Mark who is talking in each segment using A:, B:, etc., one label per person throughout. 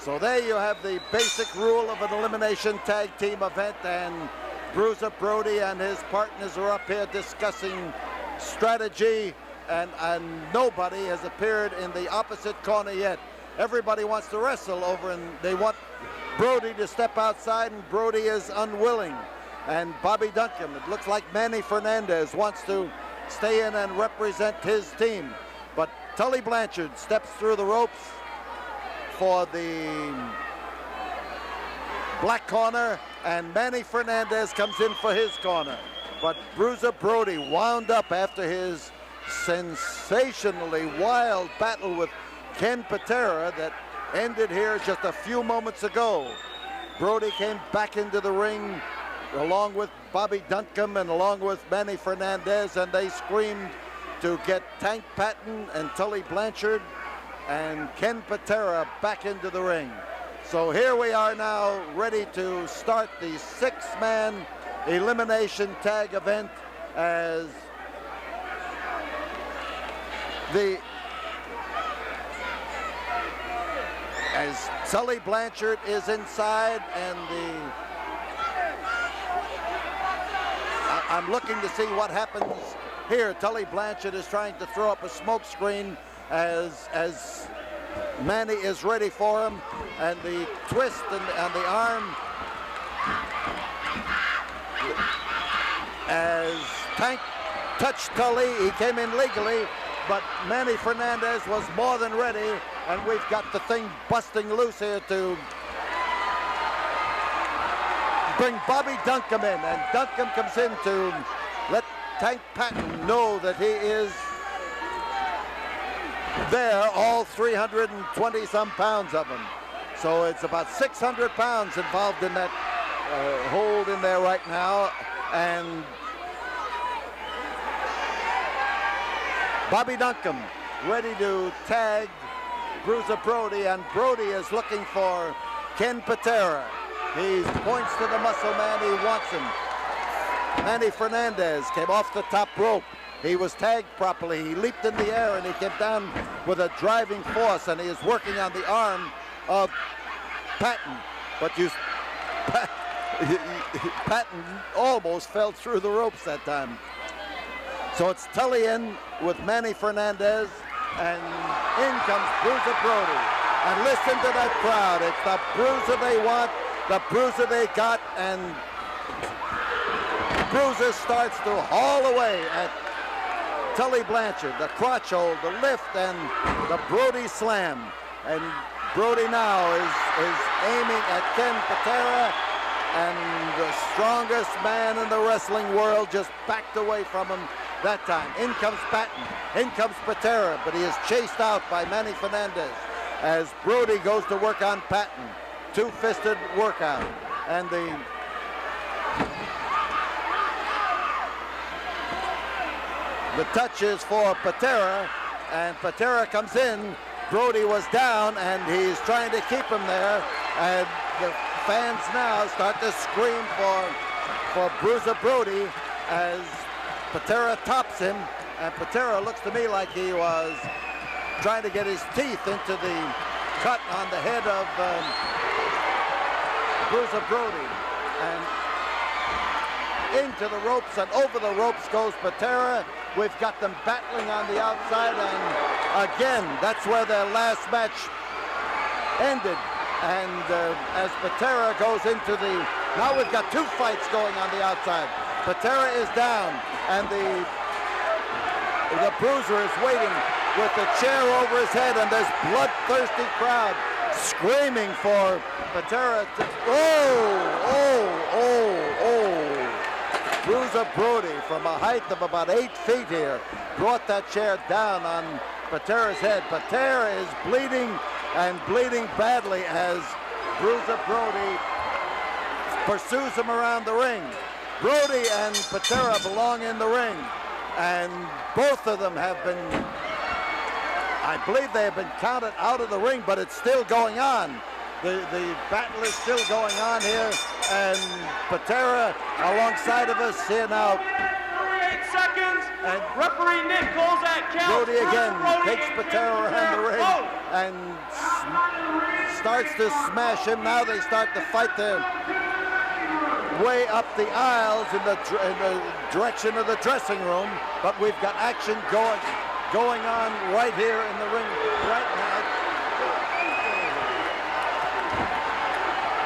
A: So there you have the basic rule of an elimination tag team event, and Bruiser, Brody, and his partners are up here discussing strategy, and nobody has appeared in the opposite corner yet. Everybody wants to wrestle over, and they want Brody to step outside, and Brody is unwilling. And Bobby Duncum, it looks like Manny Fernandez wants to stay in and represent his team. But Tully Blanchard steps through the ropes for the black corner, and Manny Fernandez comes in for his corner. But Bruiser Brody wound up after his sensationally wild battle with Ken Patera that ended here just a few moments ago. Brody came back into the ring along with Bobby Duncum and along with Manny Fernandez, and they screamed to get Tank Patton and Tully Blanchard and Ken Patera back into the ring. So here we are now, ready to start the 6-man elimination tag event as Tully Blanchard is inside, and I'm looking to see what happens here. Tully Blanchard is trying to throw up a smoke screen as Manny is ready for him, and the twist and the arm as Tank touched Tully. He came in legally, but Manny Fernandez was more than ready, and we've got the thing busting loose here to bring Bobby Duncum in, and Duncum comes in to let Tank Patton know that he is there, all 320-some pounds of him. So it's about 600 pounds involved in that hold in there right now, and Bobby Duncum ready to tag Bruiser Brody, and Brody is looking for Ken Patera. He points to the muscle man, he wants him. Manny Fernandez came off the top rope. He was tagged properly. He leaped in the air and he came down with a driving force, and he is working on the arm of Patton. But Patton almost fell through the ropes that time. So it's Tully in with Manny Fernandez, and in comes Bruiser Brody. And listen to that crowd. It's the Bruiser they want, the Bruiser they got, and Bruiser starts to haul away at Tully Blanchard, the crotch hold, the lift, and the Brody slam. And Brody now is aiming at Ken Patera, and the strongest man in the wrestling world just backed away from him that time. In comes Patton, in comes Patera, but he is chased out by Manny Fernandez as Brody goes to work on Patton. Two-fisted workout, and the touch is for Patera, and Patera comes in. Brody was down, and he's trying to keep him there, and the fans now start to scream for Bruiser Brody as Patera tops him, and Patera looks to me like he was trying to get his teeth into the cut on the head of Bruiser Brody, and into the ropes and over the ropes goes Patera. We've got them battling on the outside, and again, that's where their last match ended. And as Patera goes into now we've got two fights going on the outside. Patera is down, and the Bruiser is waiting with the chair over his head, and there's bloodthirsty crowd screaming for Patera to, Bruiser Brody, from a height of about 8 feet here, brought that chair down on Patera's head. Patera is bleeding, and bleeding badly, as Bruiser Brody pursues him around the ring. Brody and Patera belong in the ring, and both of them have been, I believe they have been counted out of the ring, but it's still going on. The battle is still going on here, and Patera alongside of us here now.
B: 8 seconds, and referee Nick calls that count.
A: Brody again takes Patera around the ring and starts to smash him. Now they start to fight their way up the aisles in the direction of the dressing room. But we've got action going on right here in the ring right now.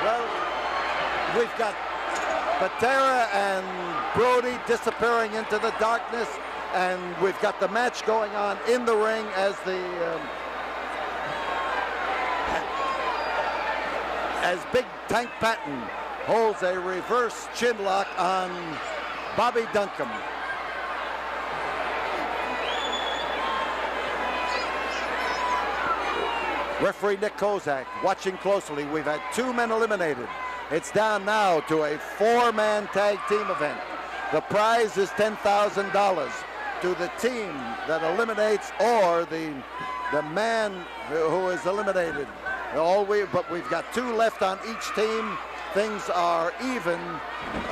A: Well, we've got Patera and Brody disappearing into the darkness, and we've got the match going on in the ring as Big Tank Patton holds a reverse chin lock on Bobby Duncum. Referee Nick Kozak watching closely. We've had 2 men eliminated. It's down now to a 4-man tag team event. The prize is $10,000 to the team that eliminates or the man who is eliminated. But we've got 2 left on each team. Things are even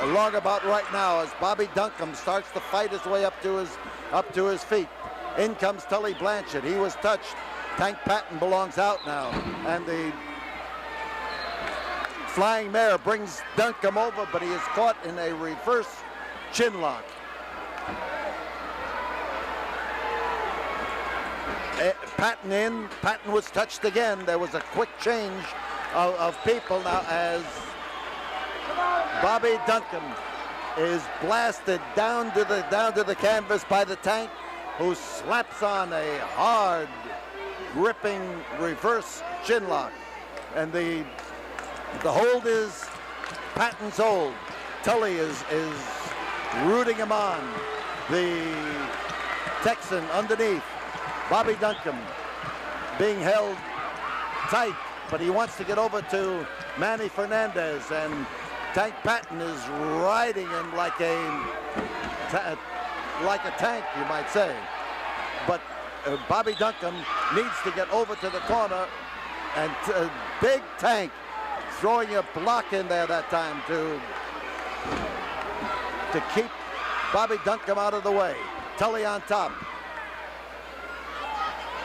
A: along about right now as Bobby Duncum starts to fight his way up to his feet. In comes Tully Blanchard. He was touched. Tank Patton belongs out now, and the Flying Mare brings Duncum over, but he is caught in a reverse chin lock. Patton in. Patton was touched again. There was a quick change of people now as Bobby Duncum is blasted down to the canvas by the Tank, who slaps on a hard, gripping reverse chin lock, and the hold is Patton's hold. Tully is rooting him on. The Texan underneath. Bobby Duncum being held tight, but he wants to get over to Manny Fernandez, and Tank Patton is riding him like a tank, you might say. But Bobby Duncum needs to get over to the corner, and Big Tank throwing a block in there that time to keep Bobby Duncum out of the way. Tully on top.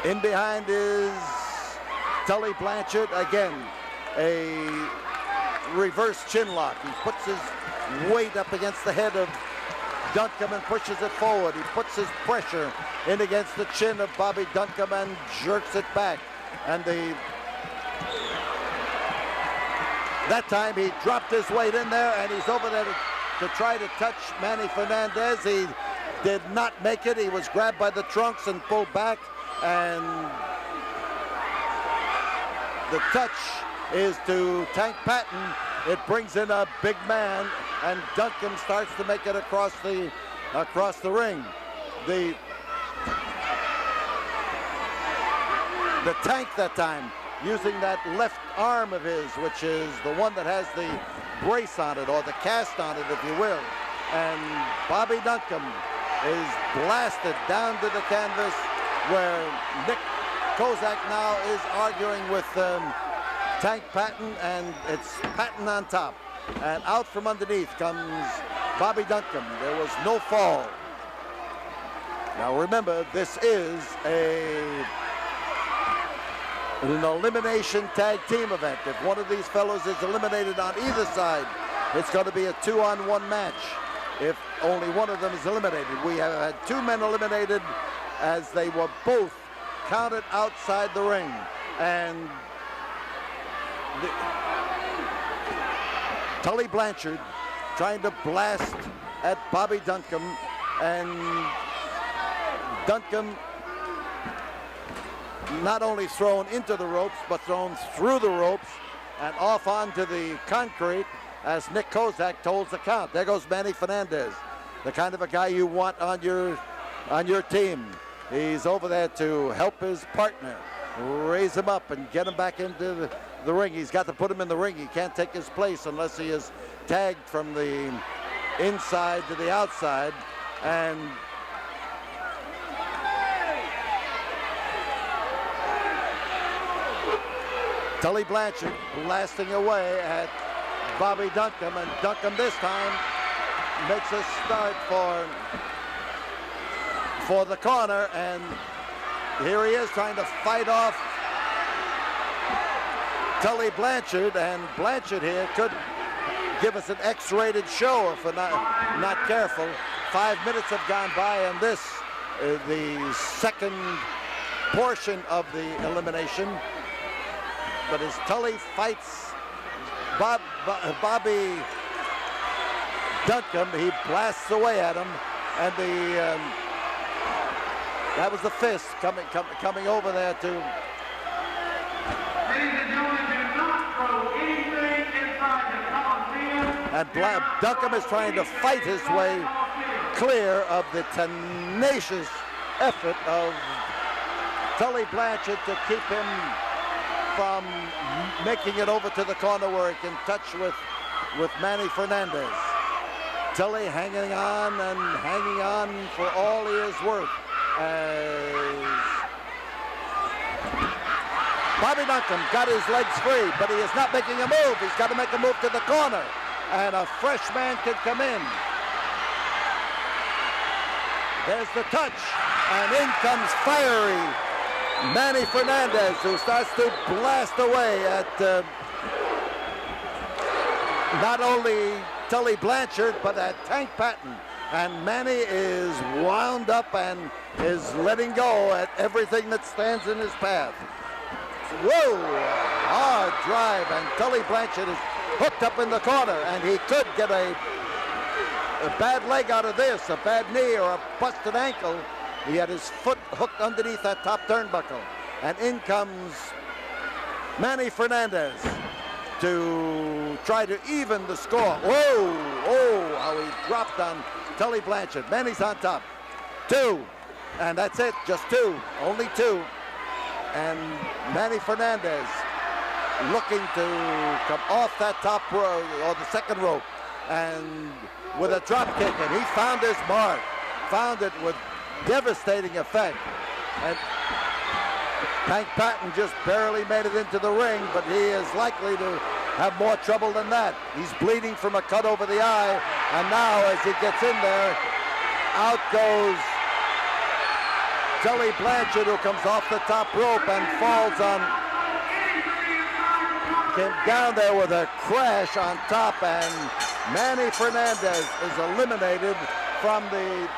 A: In behind is Tully Blanchard again. A reverse chin lock. He puts his weight up against the head of Duncum and pushes it forward. He puts his pressure in against the chin of Bobby Duncum and jerks it back. And that time he dropped his weight in there, and he's over there to try to touch Manny Fernandez. He did not make it. He was grabbed by the trunks and pulled back, and the touch is to Tank Patton. It brings in a big man, and Duncum starts to make it across the ring. The Tank that time using that left arm of his, which is the one that has the brace on it, or the cast on it, if you will. And Bobby Duncum is blasted down to the canvas, where Nick Kozak now is arguing with Tank Patton, and it's Patton on top. And out from underneath comes Bobby Duncum. There was no fall. Now remember, this is an elimination tag team event. If one of these fellows is eliminated on either side, it's going to be a 2-on-1 match. If only one of them is eliminated. We have had 2 men eliminated as they were both counted outside the ring. And Tully Blanchard trying to blast at Bobby Duncum, and Duncum not only thrown into the ropes, but thrown through the ropes and off onto the concrete as Nick Kozak holds the count. There goes Manny Fernandez, the kind of a guy you want on your team. He's over there to help his partner, raise him up and get him back into the ring. He's got to put him in the ring. He can't take his place unless he is tagged from the inside to the outside. And Tully Blanchard blasting away at Bobby Duncum, and Duncum this time makes a start for the corner, and here he is trying to fight off Tully Blanchard, and Blanchard here could give us an X-rated show if we're not careful. 5 minutes have gone by, and this is the second portion of the elimination. But as Tully fights Bobby Duncum, he blasts away at him, and that was the fist coming over there to.
B: Ladies and gentlemen, do not throw anything inside the Coliseum.
A: And Duncum is trying to fight his way clear of the tenacious effort of Tully Blanchard to keep him from making it over to the corner where he can touch with Manny Fernandez. Tully hanging on and hanging on for all he is worth as Bobby Duncum got his legs free, but he is not making a move. He's got to make a move to the corner, and a fresh man can come in. There's the touch, and in comes fiery Manny Fernandez, who starts to blast away at not only Tully Blanchard, but at Tank Patton. And Manny is wound up and is letting go at everything that stands in his path. Whoa, hard drive, and Tully Blanchard is hooked up in the corner, and he could get a bad leg out of this, a bad knee or a busted ankle. He had his foot hooked underneath that top turnbuckle. And in comes Manny Fernandez to try to even the score. Whoa, oh, how he dropped on Tully Blanchard. Manny's on top. 2, and that's it, just 2, only 2. And Manny Fernandez looking to come off that top row, or the second rope, and with a drop kick, and he found his mark, found it with devastating effect. And Tank Patton just barely made it into the ring, but he is likely to have more trouble than that. He's bleeding from a cut over the eye, and now as he gets in there, out goes Tully Blanchard, who comes off the top rope and falls on, came down there with a crash on top, and Manny Fernandez is eliminated from the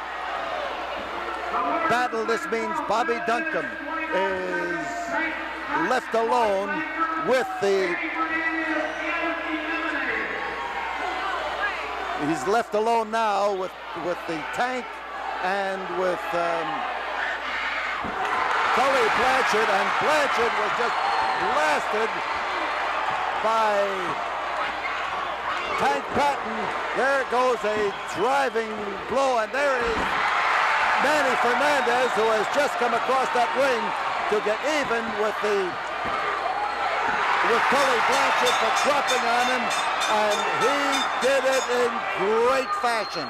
A: battle. This means Bobby Duncum is left alone with he's left alone now with the Tank and with Tully Blanchard, and Blanchard was just blasted by Tank Patton. There goes a driving blow, and there is Manny Fernandez, who has just come across that ring to get even with Tully Blanchard for dropping on him, and he did it in great fashion.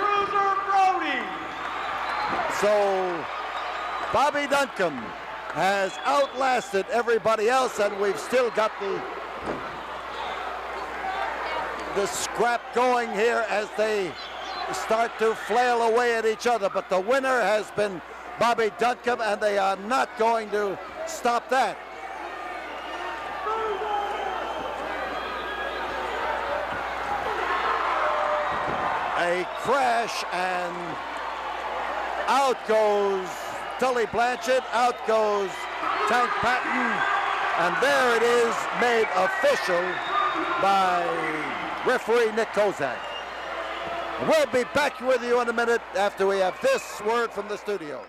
B: Bruiser Brody.
A: So Bobby Duncum has outlasted everybody else, and we've still got the scrap going here as they start to flail away at each other. But the winner has been Bobby Duncum, and they are not going to stop that. A crash, and out goes Tully Blanchard, out goes Tank Patton, and there it is, made official by referee Nick Kozak. We'll be back with you in a minute after we have this word from the studio.